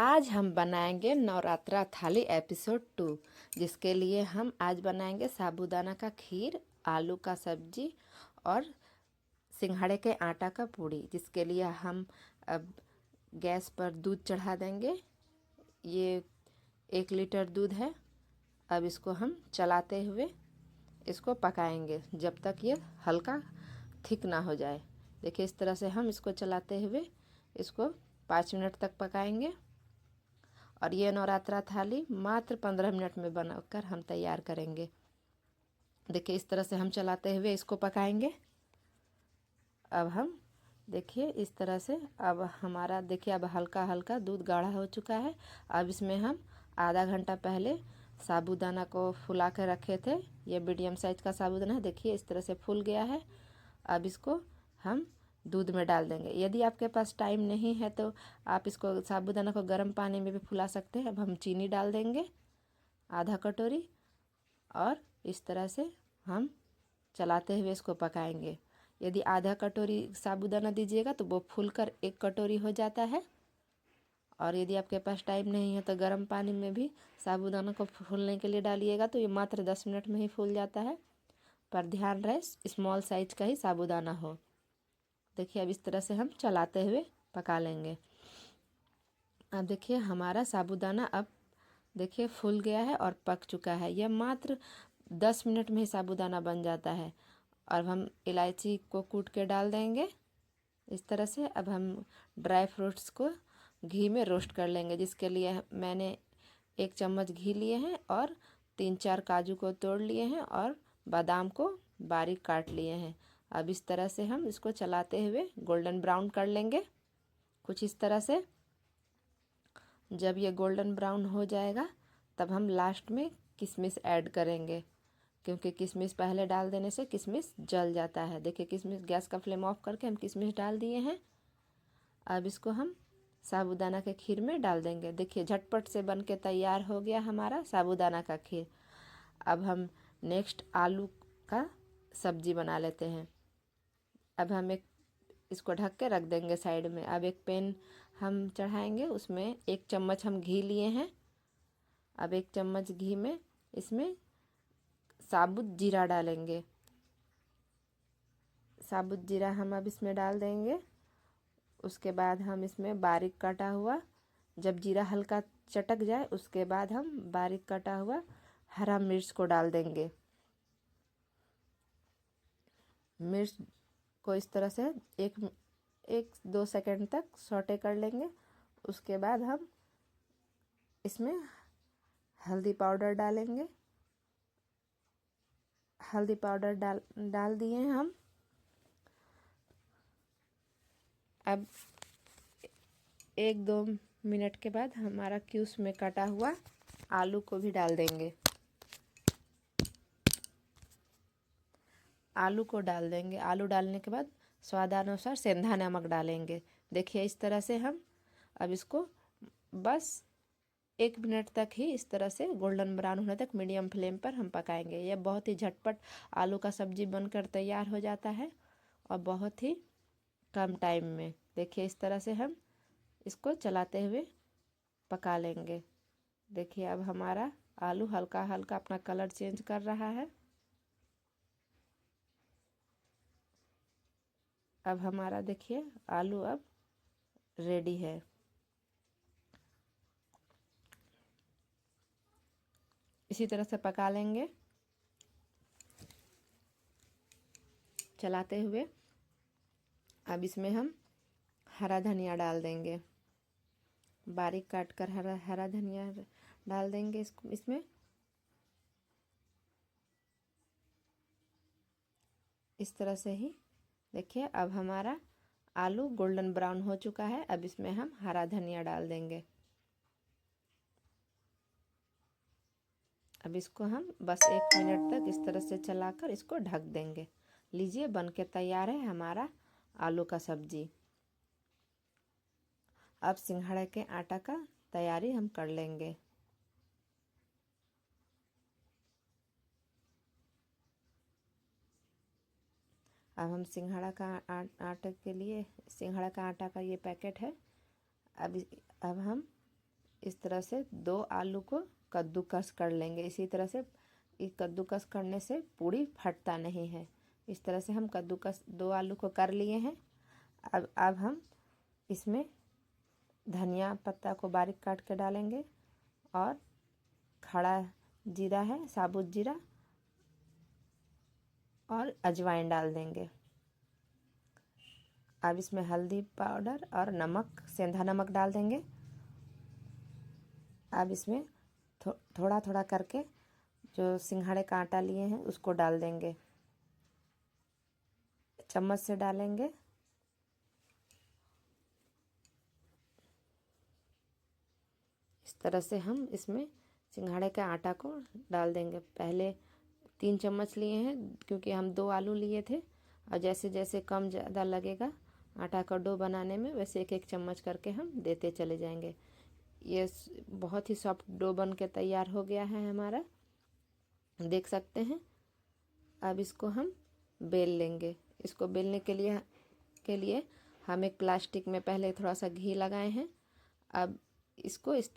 आज हम बनाएंगे नवरात्रा थाली एपिसोड 2, जिसके लिए हम आज बनाएंगे साबूदाना का खीर, आलू का सब्जी और सिंघाड़े के आटा का पूड़ी। जिसके लिए हम अब गैस पर दूध चढ़ा देंगे। ये 1 लीटर दूध है। अब इसको हम चलाते हुए इसको पकाएंगे जब तक ये हल्का थिक ना हो जाए। देखिए, इस तरह से हम इसको चलाते हुए इसको 5 मिनट तक पकाएंगे। और ये नवरात्रा थाली मात्र 15 मिनट में बनाकर हम तैयार करेंगे। देखिए, इस तरह से हम चलाते हुए इसको पकाएंगे। अब हम देखिए इस तरह से अब हमारा देखिए अब हल्का हल्का दूध गाढ़ा हो चुका है। अब इसमें हम आधा घंटा पहले साबूदाना को फुला कर रखे थे। ये मीडियम साइज का साबूदाना है। देखिए इस तरह से फूल गया है। अब इसको हम दूध में डाल देंगे। यदि आपके पास टाइम नहीं है तो आप इसको साबूदाना को गर्म पानी में भी फुला सकते हैं। अब हम चीनी डाल देंगे आधा कटोरी और इस तरह से हम चलाते हुए इसको पकाएंगे। यदि आधा कटोरी साबूदाना दीजिएगा तो वो फूलकर 1 कटोरी हो जाता है। और यदि आपके पास टाइम नहीं है तो गर्म पानी में भी साबूदाना को फूलने के लिए डालिएगा तो ये मात्र 10 मिनट में ही फूल जाता है। पर ध्यान रहे स्मॉल साइज का ही साबूदाना हो। देखिए अब इस तरह से हम चलाते हुए पका लेंगे। अब देखिए हमारा साबूदाना अब देखिए फूल गया है और पक चुका है। यह मात्र 10 मिनट में ही साबूदाना बन जाता है। और हम इलायची को कूट के डाल देंगे इस तरह से। अब हम ड्राई फ्रूट्स को घी में रोस्ट कर लेंगे। जिसके लिए मैंने 1 चम्मच घी लिए हैं और 3-4 काजू को तोड़ लिए हैं और बादाम को बारीक काट लिए हैं। अब इस तरह से हम इसको चलाते हुए गोल्डन ब्राउन कर लेंगे कुछ इस तरह से। जब ये गोल्डन ब्राउन हो जाएगा तब हम लास्ट में किशमिश ऐड करेंगे, क्योंकि किशमिश पहले डाल देने से किशमिश जल जाता है। देखिए किशमिश, गैस का फ्लेम ऑफ करके हम किशमिश डाल दिए हैं। अब इसको हम साबूदाना के खीर में डाल देंगे। देखिए झटपट से बन के तैयार हो गया हमारा साबूदाना का खीर। अब हम नेक्स्ट आलू का सब्जी बना लेते हैं। अब हम इसको ढक के रख देंगे साइड में। अब एक पैन हम चढ़ाएंगे, उसमें 1 चम्मच हम घी लिए हैं। अब 1 चम्मच घी में इसमें साबुत जीरा डालेंगे। साबुत जीरा हम अब इसमें डाल देंगे। उसके बाद हम इसमें बारीक कटा हुआ, जब जीरा हल्का चटक जाए उसके बाद हम बारीक कटा हुआ हरा मिर्च को डाल देंगे। मिर्च को इस तरह से 1-2 सेकंड तक सौटे कर लेंगे। उसके बाद हम इसमें हल्दी पाउडर डालेंगे। हल्दी पाउडर डाल दिए हैं हम। अब 1-2 मिनट के बाद हमारा क्यूब्स में कटा हुआ आलू को भी डाल देंगे। आलू को डाल देंगे। आलू डालने के बाद स्वादानुसार सेंधा नमक डालेंगे। देखिए इस तरह से हम अब इसको बस 1 मिनट तक ही इस तरह से गोल्डन ब्राउन होने तक मीडियम फ्लेम पर हम पकाएंगे। यह बहुत ही झटपट आलू का सब्जी बनकर तैयार हो जाता है और बहुत ही कम टाइम में। देखिए इस तरह से हम इसको चलाते हुए पका लेंगे। देखिए अब हमारा आलू हल्का हल्का अपना कलर चेंज कर रहा है। अब हमारा देखिए आलू अब रेडी है। इसी तरह से पका लेंगे चलाते हुए। अब इसमें हम हरा धनिया डाल देंगे। बारीक काट कर हरा धनिया डाल देंगे इसमें। इस तरह से ही देखिए अब हमारा आलू गोल्डन ब्राउन हो चुका है। अब इसमें हम हरा धनिया डाल देंगे। अब इसको हम बस 1 मिनट तक इस तरह से चलाकर इसको ढक देंगे। लीजिए बन के तैयार है हमारा आलू का सब्जी। अब सिंघाड़े के आटा का तैयारी हम कर लेंगे। अब हम सिंघाड़ा का आटे के लिए सिंघाड़ा का आटा का ये पैकेट है। अब हम इस तरह से 2 आलू को कद्दूकस कर लेंगे। इसी तरह से कद्दूकस करने से पूड़ी फटता नहीं है। इस तरह से हम कद्दूकस 2 आलू को कर लिए हैं। अब हम इसमें धनिया पत्ता को बारीक काट के डालेंगे और खड़ा जीरा है, साबुत जीरा और अजवाइन डाल देंगे। अब इसमें हल्दी पाउडर और नमक, सेंधा नमक डाल देंगे। अब इसमें थोड़ा थोड़ा करके जो सिंघाड़े का आटा लिए हैं उसको डाल देंगे, चम्मच से डालेंगे। इस तरह से हम इसमें सिंघाड़े के आटा को डाल देंगे। पहले 3 चम्मच लिए हैं क्योंकि हम 2 आलू लिए थे, और जैसे जैसे कम ज़्यादा लगेगा आटा का डो बनाने में, वैसे 1-1 चम्मच करके हम देते चले जाएंगे। ये बहुत ही सॉफ्ट डो बन के तैयार हो गया है हमारा, देख सकते हैं। अब इसको हम बेल लेंगे। इसको बेलने के लिए हम एक प्लास्टिक में पहले थोड़ा सा घी लगाए हैं। अब इसको इस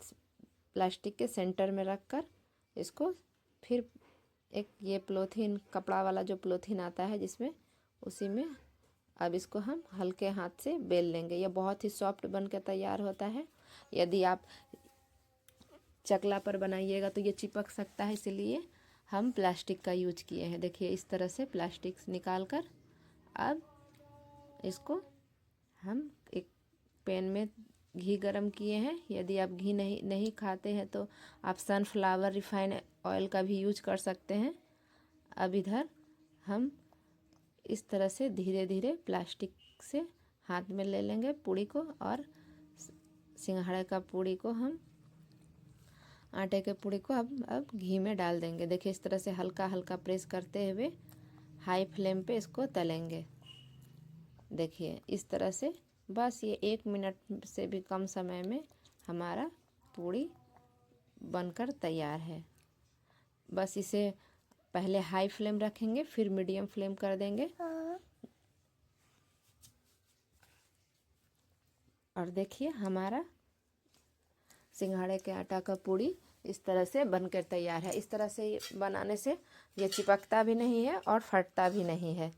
प्लास्टिक के सेंटर में रखकर इसको फिर एक ये पॉलीथीन, कपड़ा वाला जो पॉलीथीन आता है जिसमें, उसी में अब इसको हम हल्के हाथ से बेल लेंगे। ये बहुत ही सॉफ्ट बन के तैयार होता है। यदि आप चकला पर बनाइएगा तो ये चिपक सकता है, इसलिए हम प्लास्टिक का यूज किए हैं। देखिए इस तरह से प्लास्टिक निकाल कर अब इसको हम एक पैन में घी गरम किए हैं। यदि आप घी नहीं खाते हैं तो आप सनफ्लावर रिफाइंड ऑयल का भी यूज कर सकते हैं। अब इधर हम इस तरह से धीरे धीरे प्लास्टिक से हाथ में ले लेंगे पूड़ी को, और सिंघाड़े का पूड़ी को हम आटे के पूड़ी को अब घी में डाल देंगे। देखिए इस तरह से हल्का हल्का प्रेस करते हुए हाई फ्लेम पे इसको तलेंगे। देखिए इस तरह से बस ये 1 मिनट से भी कम समय में हमारा पूड़ी बनकर तैयार है। बस इसे पहले हाई फ्लेम रखेंगे, फिर मीडियम फ्लेम कर देंगे। और देखिए हमारा सिंघाड़े के आटा का पूड़ी इस तरह से बनकर तैयार है। इस तरह से बनाने से ये चिपकता भी नहीं है और फटता भी नहीं है।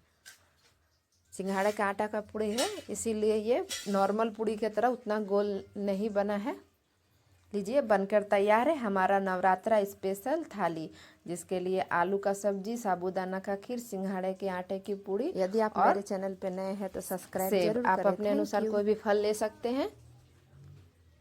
सिंघाड़े का आटा का पूड़ी है, इसीलिए ये नॉर्मल पूड़ी की तरह उतना गोल नहीं बना है। लीजिए बनकर तैयार है हमारा नवरात्रा स्पेशल थाली, जिसके लिए आलू का सब्जी, साबूदाना का खीर, सिंघाड़े के आटे की पूड़ी। यदि आप मेरे चैनल पे नए हैं तो सब्सक्राइब जरूर करें। आप अपने अनुसार कोई भी फल ले सकते हैं।